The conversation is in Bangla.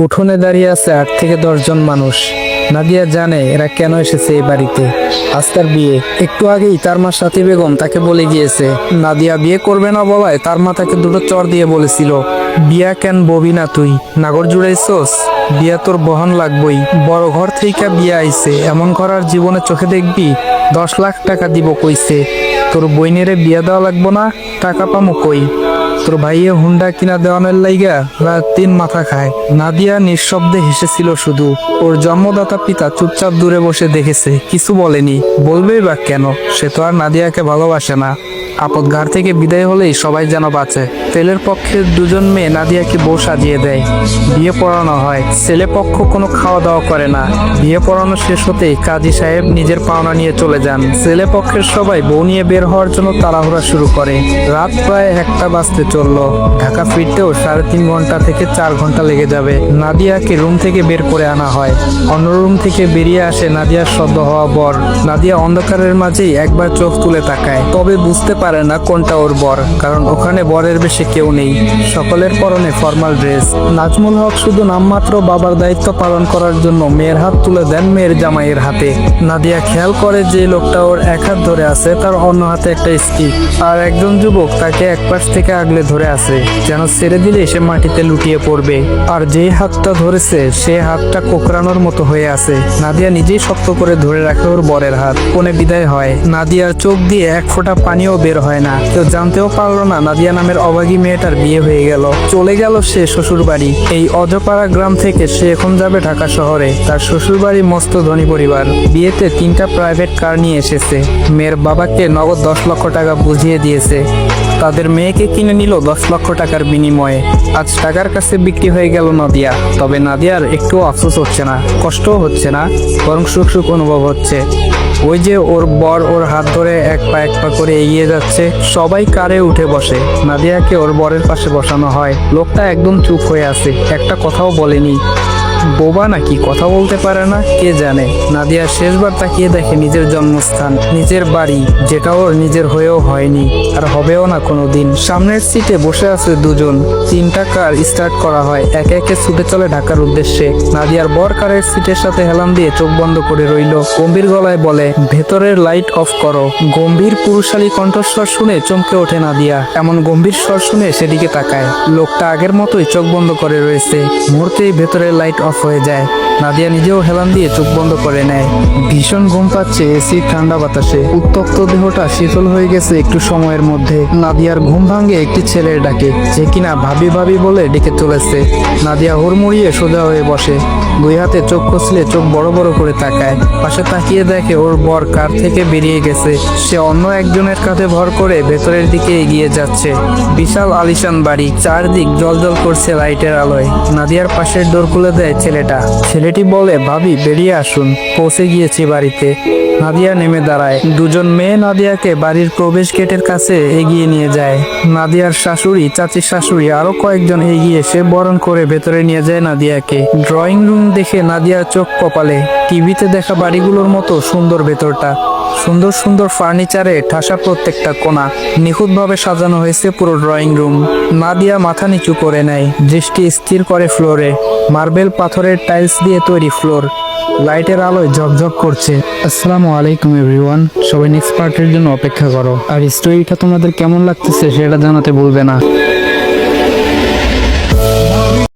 উঠোনে দাঁড়িয়ে আছে 8 থেকে 10 জন মানুষ। নাদিয়া জানে এরা কেন এসেছে এই বাড়িতে। আজ তার বিয়ে। একটু আগেই তার মা সাথী বেগম তাকে বলে গিয়েছে নাদিয়া বিয়ে করবে না বলায় তার মা তাকে দুটো চর দিয়ে বলেছিল, বিয়া কেন ববি না তুই, নাগর জুড়াইছস, বিয়া তোর বহন লাগবই। বড় ঘর থেকে বিয়া আইছে, এমন ঘর আর জীবনে চোখে দেখবি। 10 লাখ টাকা দিব কইছে, তোর বইনেরে বিয়া দেওয়া লাগবো না, টাকা পামু কই। তোর ভাইয়ে হুন্ডা কিনা দেওয়ানের লাইগা রাত দিন মাথা খায়। নাদিয়া নিঃশব্দে হেসেছিল শুধু। ওর জন্মদাতা পিতা চুপচাপ দূরে বসে দেখেছে, কিছু বলেনি। বলবেই বা কেন, সে তো আর নাদিয়াকে ভালোবাসে না। আপদ ঘাট থেকে বিদায় হলেই সবাই যেন বাঁচে। ছেলের পক্ষের 2জন মেয়ে নাদিয়াকে বউ সাজিয়ে দেয়, বিয়ে পড়ানো হয়। ছেলে পক্ষ কোনো খাওয়া দাওয়া করে না। বিয়ে পড়ানো শেষ হতেই কাজী সাহেব নিজের পাওনা নিয়ে চলে যান। ছেলে পক্ষের সবাই বউ নিয়ে বের হওয়ার জন্য তাড়াহুড়া শুরু করে। রাত প্রায় 1টা বাজতে চললো। ঢাকা ফিরতেও 3.5 ঘন্টা থেকে 4 ঘন্টা লেগে যাবে। নাদিয়াকে রুম থেকে বের করে আনা হয়। অন্য রুম থেকে বেরিয়ে আসে নাদিয়ার সদ্য হওয়া বর। নাদিয়া অন্ধকারের মাঝেই একবার চোখ তুলে তাকায়, তবে বুঝতে পারে না কোনটা ওর বর, কারণ ওখানে বরের বেশে কেউ নেই। সকলের পরনে ফর্মাল ড্রেস। নাজমুল হক শুধু নামমাত্র বাবার দায়িত্ব পালন করার জন্য মেয়ের হাত তুলে দেন মেয়ের জামাইয়ের হাতে। নাদিয়া খেয়াল করে যে লোকটা ওর এক হাত ধরে আছে তার অন্য হাতে একটা স্টিক, আর একজন যুবক তাকে এক পাশ থেকে আগলে ধরে আছে, যেন ছেড়ে দিলে সে মাটিতে লুটিয়ে পড়বে। আর যেই হাতটা ধরেছে সে হাতটা কোকড়ানোর মতো হয়ে আছে। নাদিয়া নিজেই শক্ত করে ধরে রাখে ওর বরের হাত। কোণে বিদায় হয়। নাদিয়ার চোখ দিয়ে এক ফোঁটা পানিও বের হয় না। কেউ জানতেও পারলো না নাদিয়া নামের অভাগী মেয়েটার বিয়ে হয়ে গেল। চলে গেল সে শ্বশুর বাড়ি। এই অজপাড়া গ্রাম থেকে সে এখন যাবে ঢাকা শহরে। তার শ্বশুর বাড়ি মস্ত ধনী পরিবার। বিয়েতে 3টা প্রাইভেট কার নিয়ে এসেছে। মেয়ের বাবাকে নগদ 10 লক্ষ টাকা বুঝিয়ে দিয়েছে। তাদের মেয়েকে কিনে নিল 10 লক্ষ টাকার বিনিময়ে। আজ টাকার কাছে বিক্রি হয়ে গেল নাদিয়া। তবে নাদিয়ার একটুও আফসোস হচ্ছে না, কষ্টও হচ্ছে না, বরং সুখ সুখ অনুভব হচ্ছে। ওই যে ওর বর ওর হাত ধরে এক পা করে এগিয়ে যাচ্ছে। সবাই কারে উঠে বসে। নাদিয়াকে ওর বরের পাশে বসানো হয়। লোকটা একদম চুপ হয়ে আছে, একটা কথাও বলেনি। বোবা নাকি, কথা বলতে পারে না, কে জানে। নাদিয়া শেষবার তাকিয়ে দেখে নিজের জন্মস্থান, নিজের বাড়ি, যেটা ওর নিজের হয়েও হয়নি আর হবেও না কোনোদিন। সামনের সিটে বসে আছে 2জন। 3টা কার স্টার্ট করা হয়, একে একে ছুটে চলে ঢাকার উদ্দেশ্যে। নাদিয়ার বর কারের সিটের সাথে হেলান দিয়ে চোখ বন্ধ করে রইল। গম্ভীর গলায় বলে, ভেতরের লাইট অফ করো। গম্ভীর পুরুষালী কণ্ঠস্বর শুনে চমকে ওঠে নাদিয়া। এমন গম্ভীর স্বর শুনে সেদিকে তাকায়। লোকটা আগের মতোই চোখ বন্ধ করে রয়েছে। মুহূর্তেই ভেতরের লাইট অফ হয়ে যায়। নাদিয়া নিজেও হেলান দিয়ে চোখ বন্ধ করে নেয়। ভীষণ ঘুম পাচ্ছে এসির ঠান্ডা বাতাসে। উত্তপ্ত দেহটা শীতল হয়ে গেছে একটু সময়ের মধ্যে। নাদিয়ার ঘুম ভাঙে একটি ছেলের ডাকে, যে কিনা ভাবি ভাবি বলে ডেকে চলেছে। নাদিয়া হুড়মুড়িয়ে সোজা হয়ে বসে। 2 হাতে চোখ কষলে চোখ বড় বড় করে তাকায়। পাশে তাকিয়ে দেখে ওর বর কার থেকে বেরিয়ে গেছে। সে অন্য একজনের কাঁধে ভর করে ভেতরের দিকে এগিয়ে যাচ্ছে। বিশাল আলিশান বাড়ি, চারদিক জলজল করছে লাইটের আলোয়। নাদিয়ার পাশের ডোর খুলে দেয় ছেলেটা। ছেলেটি বলে, ভাবি বেরিয়ে আসুন, পৌঁছে গিয়েছি বাড়িতে। নাদিয়া নেমে দাঁড়ায়। 2জন মেয়ে নাদিয়াকে বাড়ির প্রবেশ গেটের কাছে এগিয়ে নিয়ে যায়। নাদিয়ার শাশুড়ি, চাচির শাশুড়ি, আরো কয়েকজন এগিয়ে এসে বরণ করে ভেতরে নিয়ে যায় নাদিয়াকে। ড্রয়িং রুম দেখে নাদিয়ার চোখ কপালে। টিভিতে দেখা বাড়িগুলোর মতো সুন্দর ভেতরটা। সুন্দর সুন্দর ফার্নিচারে ঠাসা প্রত্যেকটা কোণা। নিখুঁতভাবে সাজানো হয়েছে পুরো ড্রয়িং রুম। নাদিয়া মাথা নিচু করে নেয়, দৃষ্টি স্থির করে ফ্লোরে। মার্বেল পাথরের টাইলস দিয়ে তৈরি ফ্লোর, লাইটের আলোয় ঝকঝক করছে। আসসালামু আলাইকুম এভরিওয়ান, সবাই নেক্সট পার্টের জন্য অপেক্ষা করো। আর স্টোরিটা তোমাদের কেমন লাগতেছে সেটা জানাতে ভুলবে না।